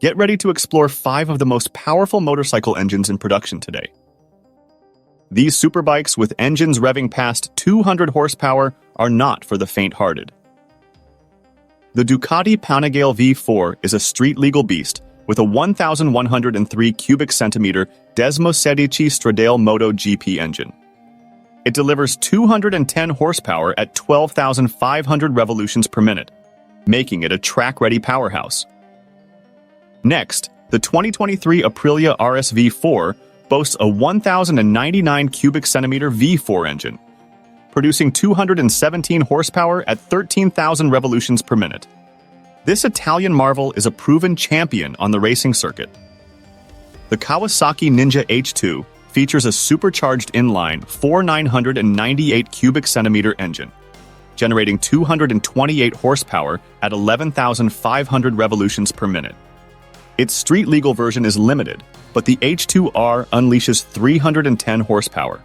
Get ready to explore 5 of the most powerful motorcycle engines in production today. These superbikes with engines revving past 200 horsepower are not for the faint-hearted. The Ducati Panigale V4 is a street-legal beast with a 1,103 cubic centimeter Desmosedici Stradale Moto GP engine. It delivers 210 horsepower at 12,500 revolutions per minute, making it a track-ready powerhouse. Next, the 2023 Aprilia RSV4 boasts a 1,099 cubic centimeter V4 engine, producing 217 horsepower at 13,000 revolutions per minute. This Italian marvel is a proven champion on the racing circuit. The Kawasaki Ninja H2 features a supercharged inline 4,998 cubic centimeter engine, generating 228 horsepower at 11,500 revolutions per minute. Its street-legal version is limited, but the H2R unleashes 310 horsepower.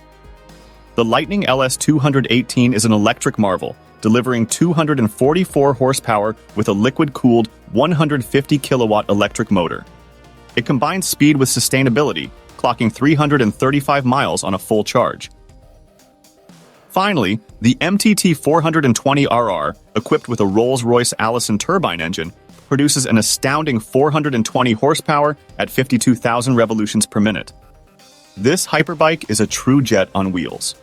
The Lightning LS218 is an electric marvel, delivering 244 horsepower with a liquid-cooled 150-kilowatt electric motor. It combines speed with sustainability, clocking 335 miles on a full charge. Finally, the MTT 420RR, equipped with a Rolls-Royce Allison turbine engine, produces an astounding 420 horsepower at 52,000 revolutions per minute. This hyperbike is a true jet on wheels.